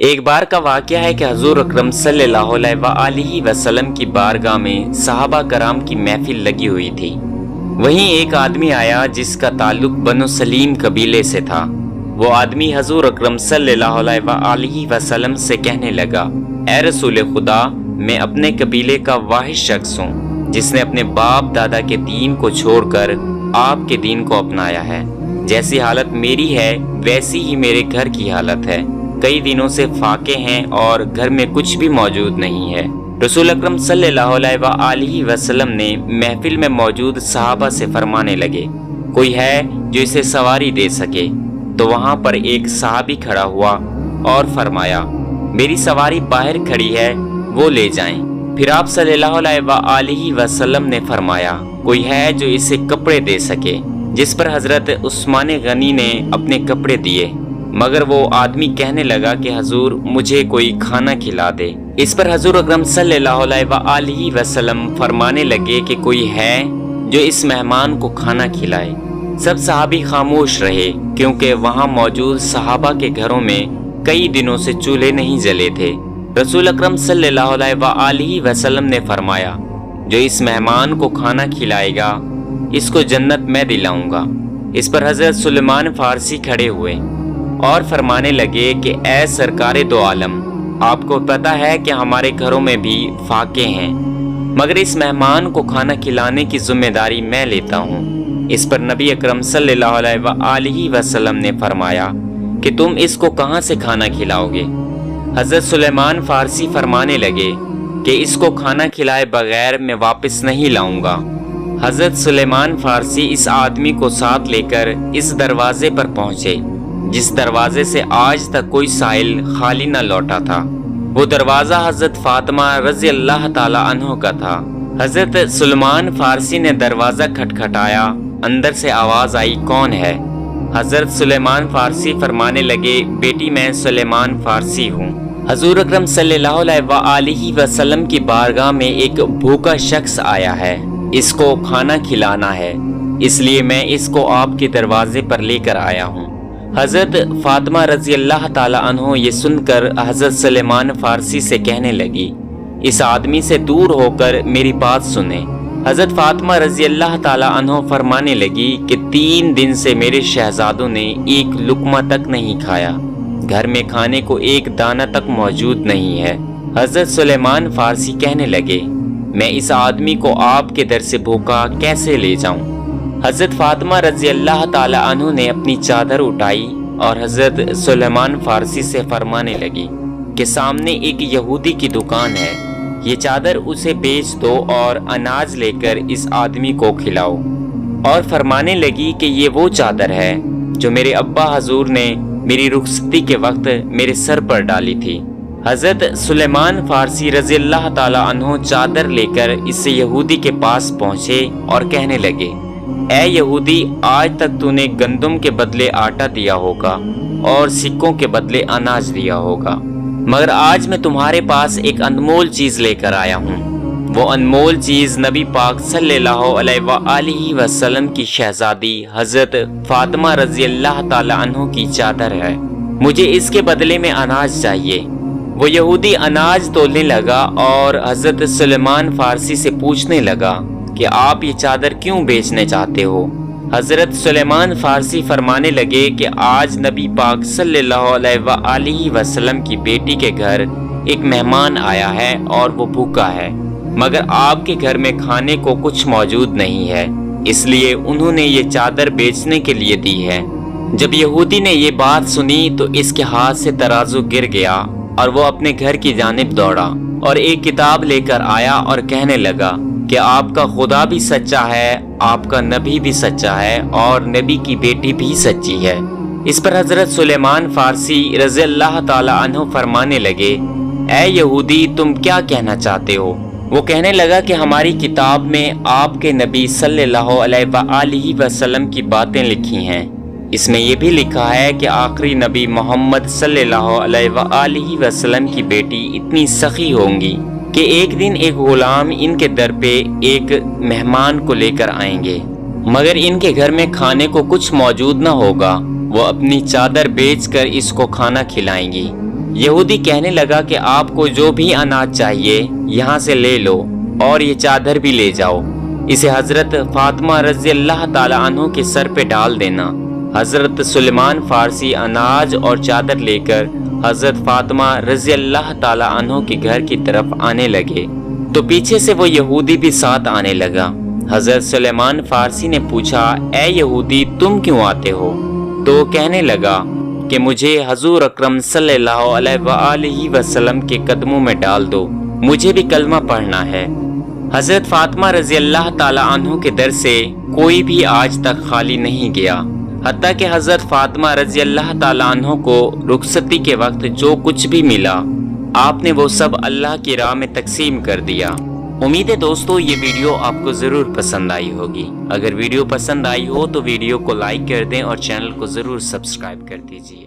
ایک بار کا واقعہ ہے کہ حضور اکرم صلی اللہ علیہ وسلم کی بارگاہ میں صحابہ کرام کی محفل لگی ہوئی تھی۔ وہیں ایک آدمی آیا جس کا تعلق بنو سلیم قبیلے سے تھا۔ وہ آدمی حضور اکرم صلی اللہ علیہ وسلم سے کہنے لگا، اے رسول خدا، میں اپنے قبیلے کا واحد شخص ہوں جس نے اپنے باپ دادا کے دین کو چھوڑ کر آپ کے دین کو اپنایا ہے۔ جیسی حالت میری ہے ویسی ہی میرے گھر کی حالت ہے۔ کئی دنوں سے فاقے ہیں اور گھر میں کچھ بھی موجود نہیں ہے۔ رسول اکرم صلی اللہ علیہ وسلم نے محفل میں موجود صحابہ سے فرمانے لگے، کوئی ہے جو اسے سواری دے سکے؟ تو وہاں پر ایک صحابی کھڑا ہوا اور فرمایا، میری سواری باہر کھڑی ہے، وہ لے جائیں۔ پھر آپ صلی اللہ علیہ وسلم نے فرمایا، کوئی ہے جو اسے کپڑے دے سکے؟ جس پر حضرت عثمان غنی نے اپنے کپڑے دیے، مگر وہ آدمی کہنے لگا کہ حضور مجھے کوئی کھانا کھلا دے۔ اس پر حضور اکرم صلی اللہ علیہ وسلم فرمانے لگے کہ کوئی ہے جو اس مہمان کو کھانا کھلائے۔ سب صحابی خاموش رہے کیونکہ وہاں موجود صحابہ کے گھروں میں کئی دنوں سے چولہے نہیں جلے تھے۔ رسول اکرم صلی اللہ علیہ وسلم نے فرمایا، جو اس مہمان کو کھانا کھلائے گا اس کو جنت میں دلاؤں گا۔ اس پر حضرت سلیمان فارسی کھڑے ہوئے اور فرمانے لگے کہ اے سرکار دو عالم، آپ کو پتہ ہے کہ ہمارے گھروں میں بھی فاقے ہیں، مگر اس مہمان کو کھانا کھلانے کی ذمہ داری میں لیتا ہوں۔ اس پر نبی اکرم صلی اللہ علیہ وسلم نے فرمایا کہ تم اس کو کہاں سے کھانا کھلاؤ گے؟ حضرت سلیمان فارسی فرمانے لگے کہ اس کو کھانا کھلائے بغیر میں واپس نہیں لاؤں گا۔ حضرت سلیمان فارسی اس آدمی کو ساتھ لے کر اس دروازے پر پہنچے جس دروازے سے آج تک کوئی سائل خالی نہ لوٹا تھا۔ وہ دروازہ حضرت فاطمہ رضی اللہ تعالی عنہ کا تھا۔ حضرت سلیمان فارسی نے دروازہ کھٹکھٹایا، اندر سے آواز آئی، کون ہے؟ حضرت سلیمان فارسی فرمانے لگے، بیٹی میں سلیمان فارسی ہوں۔ حضور اکرم صلی اللہ علیہ وسلم کی بارگاہ میں ایک بھوکا شخص آیا ہے، اس کو کھانا کھلانا ہے، اس لیے میں اس کو آپ کے دروازے پر لے کر آیا ہوں۔ حضرت فاطمہ رضی اللہ تعالی عنہ یہ سن کر حضرت سلیمان فارسی سے کہنے لگی، اس آدمی سے دور ہو کر میری بات سنیں۔ حضرت فاطمہ رضی اللہ تعالی عنہ فرمانے لگی کہ 3 دن سے میرے شہزادوں نے ایک لقمہ تک نہیں کھایا، گھر میں کھانے کو ایک دانہ تک موجود نہیں ہے۔ حضرت سلیمان فارسی کہنے لگے، میں اس آدمی کو آپ کے در سے بھوکا کیسے لے جاؤں؟ حضرت فاطمہ رضی اللہ تعالی عنہ نے اپنی چادر اٹھائی اور حضرت سلیمان فارسی سے فرمانے لگی کہ سامنے ایک یہودی کی دکان ہے، یہ چادر اسے بیچ دو اور اناج لے کر اس آدمی کو کھلاؤ۔ اور فرمانے لگی کہ یہ وہ چادر ہے جو میرے ابا حضور نے میری رخصتی کے وقت میرے سر پر ڈالی تھی۔ حضرت سلیمان فارسی رضی اللہ تعالی عنہ چادر لے کر اس یہودی کے پاس پہنچے اور کہنے لگے، اے یہودی، آج تک تو نے گندم کے بدلے آٹا دیا ہوگا اور سکوں کے بدلے اناج دیا ہوگا، مگر آج میں تمہارے پاس ایک انمول چیز لے کر آیا ہوں۔ وہ انمول چیز نبی پاک صلی اللہ علیہ وسلم کی شہزادی حضرت فاطمہ رضی اللہ تعالی عنہ کی چادر ہے، مجھے اس کے بدلے میں اناج چاہیے۔ وہ یہودی اناج تولنے لگا اور حضرت سلیمان فارسی سے پوچھنے لگا کہ آپ یہ چادر کیوں بیچنے چاہتے ہو؟ حضرت سلیمان فارسی فرمانے لگے کہ آج نبی پاک صلی اللہ علیہ وسلم کی بیٹی کے گھر ایک مہمان آیا ہے اور وہ بھوکا ہے، مگر آپ کے گھر میں کھانے کو کچھ موجود نہیں ہے، اس لیے انہوں نے یہ چادر بیچنے کے لیے دی ہے۔ جب یہودی نے یہ بات سنی تو اس کے ہاتھ سے ترازو گر گیا اور وہ اپنے گھر کی جانب دوڑا اور ایک کتاب لے کر آیا اور کہنے لگا کہ آپ کا خدا بھی سچا ہے، آپ کا نبی بھی سچا ہے اور نبی کی بیٹی بھی سچی ہے۔ اس پر حضرت سلیمان فارسی رضی اللہ تعالی عنہ فرمانے لگے، اے یہودی، تم کیا کہنا چاہتے ہو؟ وہ کہنے لگا کہ ہماری کتاب میں آپ کے نبی صلی اللہ علیہ وسلم کی باتیں لکھی ہیں، اس میں یہ بھی لکھا ہے کہ آخری نبی محمد صلی اللہ علیہ وسلم کی بیٹی اتنی سخی ہوں گی کہ ایک دن ایک غلام ان کے در پہ ایک مہمان کو لے کر آئیں گے، مگر ان کے گھر میں کھانے کو کچھ موجود نہ ہوگا، وہ اپنی چادر بیچ کر اس کو کھانا کھلائیں گی۔ یہودی کہنے لگا کہ آپ کو جو بھی اناج چاہیے یہاں سے لے لو اور یہ چادر بھی لے جاؤ، اسے حضرت فاطمہ رضی اللہ تعالی عنہ کے سر پہ ڈال دینا۔ حضرت سلیمان فارسی اناج اور چادر لے کر حضرت فاطمہ رضی اللہ تعالی عنہ کے گھر کی طرف آنے لگے تو پیچھے سے وہ یہودی بھی ساتھ آنے لگا۔ حضرت سلیمان فارسی نے پوچھا، اے یہودی تم کیوں آتے ہو؟ تو وہ کہنے لگا کہ مجھے حضور اکرم صلی اللہ علیہ وآلہ وسلم کے قدموں میں ڈال دو، مجھے بھی کلمہ پڑھنا ہے۔ حضرت فاطمہ رضی اللہ تعالی عنہ کے در سے کوئی بھی آج تک خالی نہیں گیا، حتیٰ کہ حضرت فاطمہ رضی اللہ تعالی عنہ کو رخصتی کے وقت جو کچھ بھی ملا آپ نے وہ سب اللہ کی راہ میں تقسیم کر دیا۔ امید ہے دوستو یہ ویڈیو آپ کو ضرور پسند آئی ہوگی۔ اگر ویڈیو پسند آئی ہو تو ویڈیو کو لائک کر دیں اور چینل کو ضرور سبسکرائب کر دیجیے۔